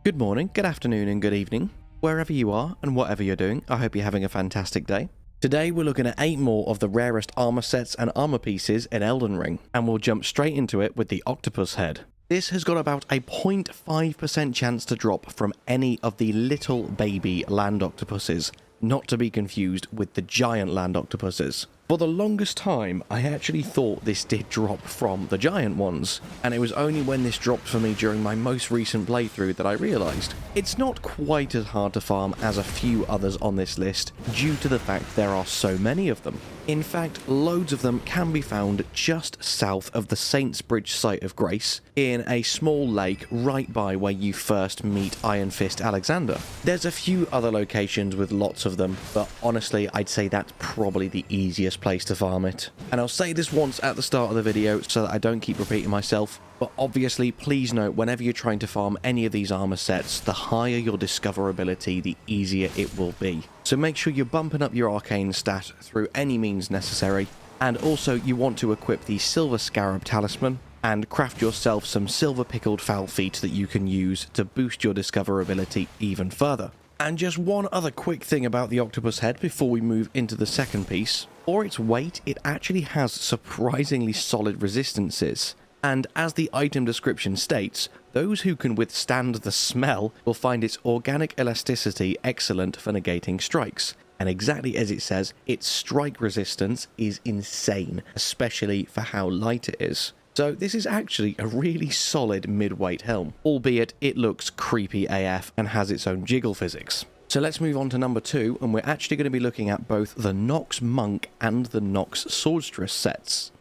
Good morning, good afternoon, and good evening. Wherever you are and whatever you're doing, I hope you're having a fantastic day. Today we're looking at 8 more of the rarest armor sets and armor pieces in Elden Ring, and we'll jump straight into it with the Octopus Head. This has got about a 0.5% chance to drop from any of the little baby land octopuses, not to be confused with the giant land octopuses. For the longest time, I actually thought this did drop from the giant ones, and it was only when this dropped for me during my most recent playthrough that I realised it's not quite as hard to farm as a few others on this list due to the fact there are so many of them. In fact, loads of them can be found just south of the Saints Bridge site of Grace, in a small lake right by where you first meet Iron Fist Alexander. There's a few other locations with lots of them, but honestly I'd say that's probably the easiest place to farm it. And I'll say this once at the start of the video so that I don't keep repeating myself, but obviously please note whenever you're trying to farm any of these armor sets, the higher your discoverability, the easier it will be. So make sure you're bumping up your arcane stat through any means necessary, and also you want to equip the Silver Scarab Talisman and craft yourself some silver pickled foul feet that you can use to boost your discoverability even further. And just one other quick thing about the Octopus Head before we move into the second piece. For its weight, it actually has surprisingly solid resistances. And as the item description states, those who can withstand the smell will find its organic elasticity excellent for negating strikes. And exactly as it says, its strike resistance is insane, especially for how light it is. So this is actually a really solid mid-weight helm, albeit it looks creepy AF and has its own jiggle physics. So let's move on to number 2, and we're actually going to be looking at both the Nox Monk and the Nox Swordsress sets.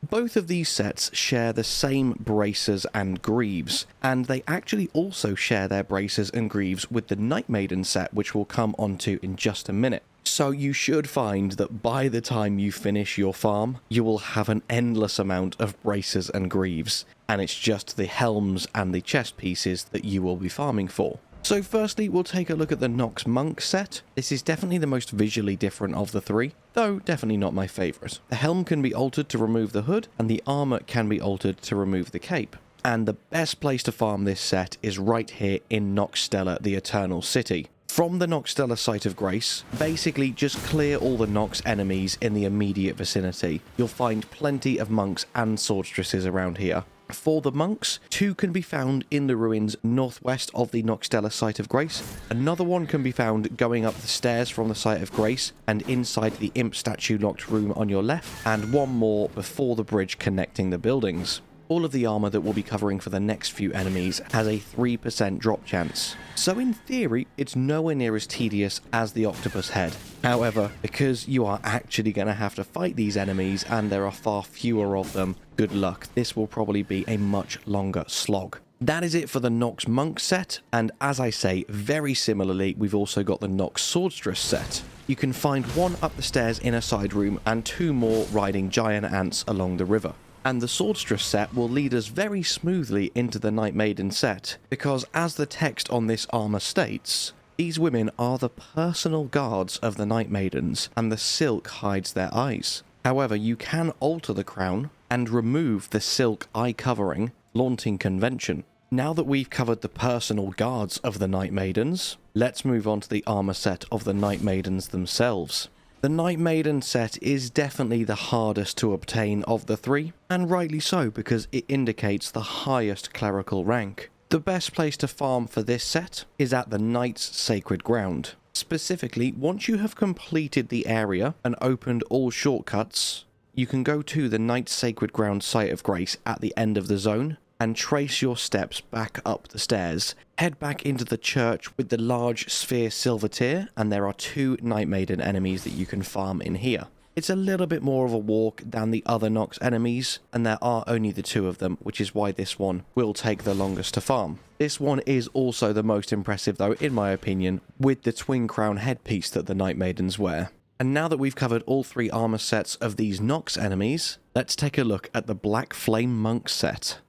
Both of these sets share the same bracers and greaves, and they actually also share their bracers and greaves with the Night Maiden set, which we'll come onto in just a minute. So you should find that by the time you finish your farm, you will have an endless amount of bracers and greaves, and it's just the helms and the chest pieces that you will be farming for. So firstly, we'll take a look at the Nox Monk set. This is definitely the most visually different of the three, though definitely not my favourite. The helm can be altered to remove the hood, and the armour can be altered to remove the cape. And the best place to farm this set is right here in Noxstella, the Eternal City. From the Noxstella site of Grace, basically just clear all the Nox enemies in the immediate vicinity. You'll find plenty of monks and swordstresses around here. For the monks, 2 can be found in the ruins northwest of the Noxstella site of Grace. Another one can be found going up the stairs from the site of Grace and inside the imp statue locked room on your left, and one more before the bridge connecting the buildings. All of the armor that we'll be covering for the next few enemies has a 3% drop chance. So in theory, it's nowhere near as tedious as the Octopus Head. However, because you are actually going to have to fight these enemies and there are far fewer of them, good luck. This will probably be a much longer slog. That is it for the Nox Monk set, and as I say, very similarly, we've also got the Nox Swordsress set. You can find one up the stairs in a side room and 2 more riding giant ants along the river. And the Swordsress set will lead us very smoothly into the Night Maiden set, because as the text on this armor states, these women are the personal guards of the Night Maidens, and the silk hides their eyes. However, you can alter the crown and remove the silk eye covering, flaunting convention. Now that we've covered the personal guards of the Night Maidens, let's move on to the armor set of the Night Maidens themselves. The Night Maiden set is definitely the hardest to obtain of the 3, and rightly so because it indicates the highest clerical rank. The best place to farm for this set is at the Knight's Sacred Ground. Specifically, once you have completed the area and opened all shortcuts, you can go to the Knight's Sacred Ground site of Grace at the end of the zone, and trace your steps back up the stairs. Head back into the church with the large sphere silver tier, and there are 2 Night Maiden enemies that you can farm in here. It's a little bit more of a walk than the other Nox enemies, and there are only the 2 of them, which is why this one will take the longest to farm. This one is also the most impressive though, in my opinion, with the twin crown headpiece that the Night Maidens wear. And now that we've covered all 3 armor sets of these Nox enemies, let's take a look at the Blackflame Monk Set.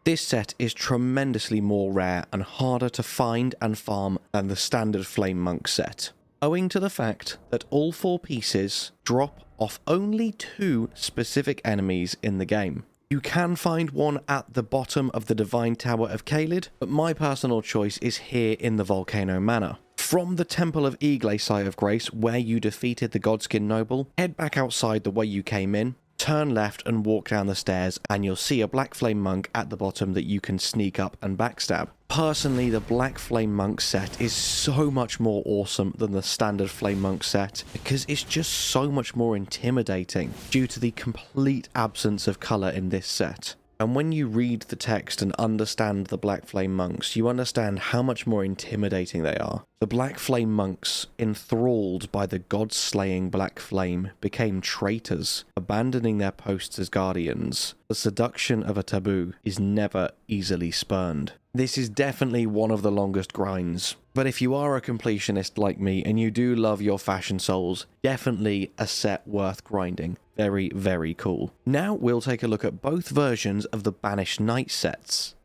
This set is tremendously more rare and harder to find and farm than the standard Flame Monk set, owing to the fact that all 4 pieces drop off only 2 specific enemies in the game. You can find one at the bottom of the Divine Tower of Caelid, but my personal choice is here in the Volcano Manor. From the Temple of Igle site of Grace, where you defeated the Godskin Noble, head back outside the way you came in, turn left and walk down the stairs, and you'll see a Blackflame Monk at the bottom that you can sneak up and backstab. Personally, the Blackflame Monk set is so much more awesome than the standard Flame Monk set because it's just so much more intimidating due to the complete absence of colour in this set. And when you read the text and understand the Black Flame Monks, you understand how much more intimidating they are. The Black Flame Monks, enthralled by the god-slaying Black Flame, became traitors, abandoning their posts as guardians. The seduction of a taboo is never easily spurned. This is definitely one of the longest grinds, but if you are a completionist like me and you do love your fashion souls, definitely a set worth grinding. Very, very cool. Now we'll take a look at both versions of the Banished Knight sets.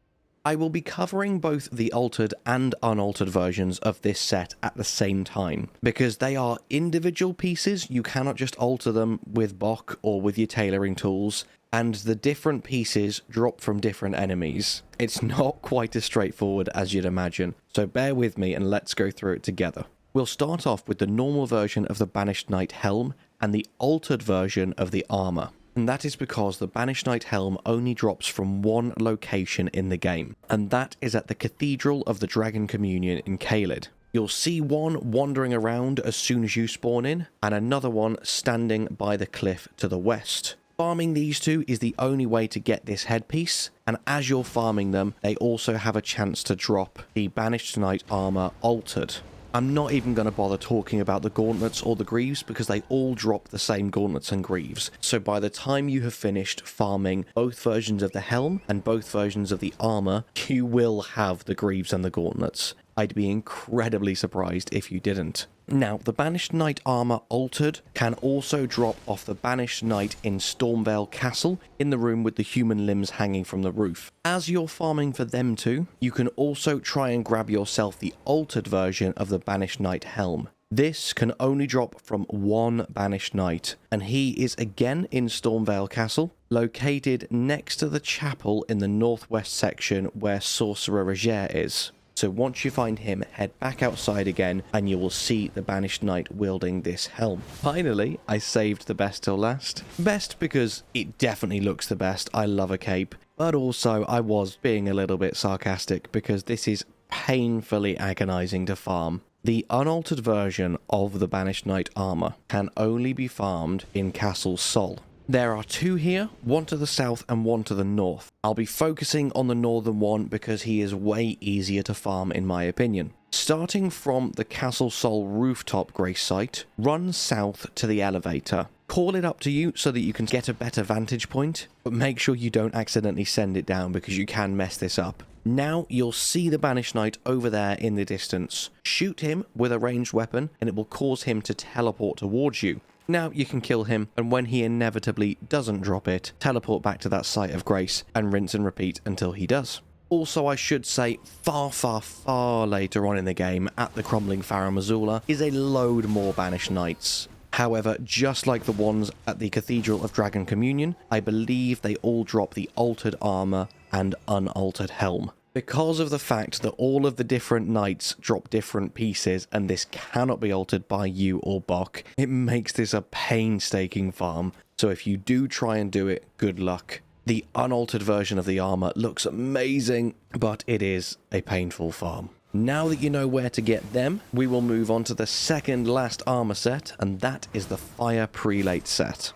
I will be covering both the altered and unaltered versions of this set at the same time, because they are individual pieces. You cannot just alter them with Bok or with your tailoring tools, and the different pieces drop from different enemies. It's not quite as straightforward as you'd imagine, so bear with me and let's go through it together. We'll start off with the normal version of the Banished Knight helm and the altered version of the armor. And that is because the Banished Knight helm only drops from one location in the game, and that is at the Cathedral of the Dragon Communion in Caelid. You'll see one wandering around as soon as you spawn in, and another one standing by the cliff to the west. Farming these two is the only way to get this headpiece, and as you're farming them, they also have a chance to drop the Banished Knight armor altered. I'm not even going to bother talking about the gauntlets or the greaves because they all drop the same gauntlets and greaves. So by the time you have finished farming both versions of the helm and both versions of the armor, you will have the greaves and the gauntlets. I'd be incredibly surprised if you didn't. Now, the Banished Knight armor altered can also drop off the Banished Knight in Stormvale Castle in the room with the human limbs hanging from the roof. As you're farming for them too, you can also try and grab yourself the altered version of the Banished Knight helm. This can only drop from one Banished Knight, and he is again in Stormvale Castle, located next to the chapel in the northwest section where Sorcerer Roger is. So once you find him, head back outside again and you will see the Banished Knight wielding this helm. Finally, I saved the best till last. Best because it definitely looks the best. I love a cape. But also I was being a little bit sarcastic because this is painfully agonizing to farm. The unaltered version of the Banished Knight armor can only be farmed in Castle Sol. There are two here, one to the south and one to the north. I'll be focusing on the northern one because he is way easier to farm in my opinion. Starting from the Castle Sol rooftop grace site, run south to the elevator. Call it up to you so that you can get a better vantage point, but make sure you don't accidentally send it down because you can mess this up. Now you'll see the Banished Knight over there in the distance. Shoot him with a ranged weapon and it will cause him to teleport towards you. Now you can kill him, and when he inevitably doesn't drop it, teleport back to that site of grace and rinse and repeat until he does. Also, I should say, far later on in the game, at the Crumbling Farum Azula, is a load more Banished Knights. However, just like the ones at the Cathedral of Dragon Communion, I believe they all drop the altered armor and unaltered helm. Because of the fact that all of the different knights drop different pieces and this cannot be altered by you or Bok, it makes this a painstaking farm. So if you do try and do it, good luck. The unaltered version of the armor looks amazing, but it is a painful farm. Now that you know where to get them, we will move on to the second last armor set, and that is the Fire Prelate set.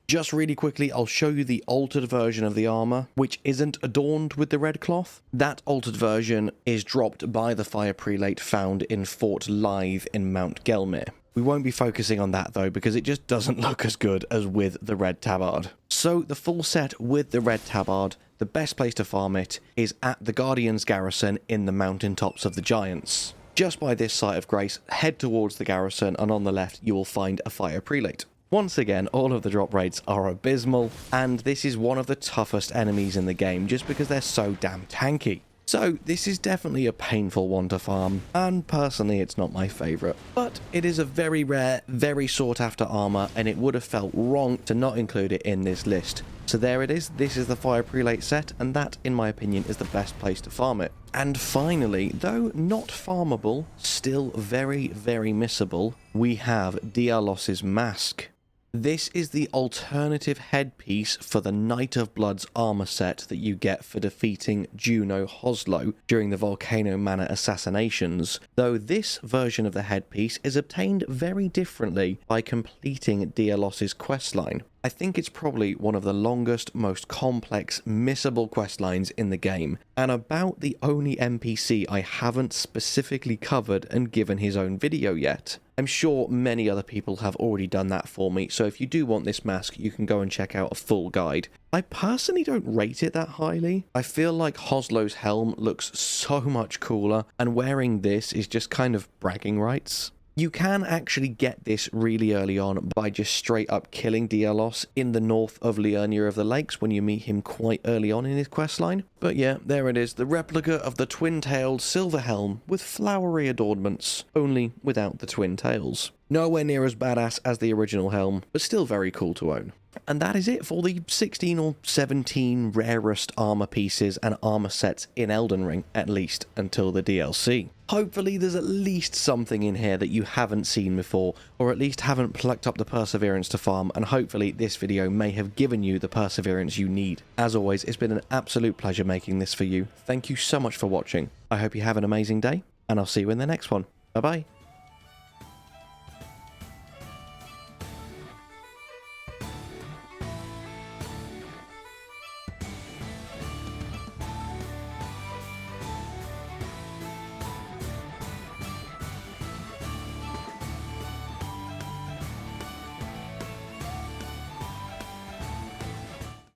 Just really quickly, I'll show you the altered version of the armor, which isn't adorned with the red cloth. That altered version is dropped by the Fire Prelate found in Fort Lythe in Mount Gelmir. We won't be focusing on that though, because it just doesn't look as good as with the red tabard. So the full set with the red tabard, the best place to farm it is at the Guardian's Garrison in the mountaintops of the Giants. Just by this site of grace, head towards the garrison and on the left you will find a Fire Prelate. Once again, all of the drop rates are abysmal, and this is one of the toughest enemies in the game just because they're so damn tanky. So this is definitely a painful one to farm, and personally it's not my favourite. But it is a very rare, very sought after armour, and it would have felt wrong to not include it in this list. So there it is, this is the Fire Prelate set, and that, in my opinion, is the best place to farm it. And finally, though not farmable, still very, very missable, we have Diallos' Mask. This is the alternative headpiece for the Knight of Blood's armor set that you get for defeating Juno Hoslow during the Volcano Manor assassinations, though this version of the headpiece is obtained very differently by completing Diallos' questline. I think it's probably one of the longest, most complex, missable questlines in the game, and about the only NPC I haven't specifically covered and given his own video yet. I'm sure many other people have already done that for me, so if you do want this mask, you can go and check out a full guide. I personally don't rate it that highly. I feel like Hoslow's helm looks so much cooler, and wearing this is just kind of bragging rights. You can actually get this really early on by just straight up killing Diallos in the north of Liurnia of the Lakes when you meet him quite early on in his questline. But yeah, there it is, the replica of the twin-tailed silver helm with flowery adornments, only without the twin tails. Nowhere near as badass as the original helm, but still very cool to own. And that is it for the 16 or 17 rarest armor pieces and armor sets in Elden Ring, at least until the DLC. Hopefully there's at least something in here that you haven't seen before, or at least haven't plucked up the perseverance to farm, and hopefully this video may have given you the perseverance you need. As always, it's been an absolute pleasure making this for you. Thank you so much for watching. I hope you have an amazing day, and I'll see you in the next one. Bye bye.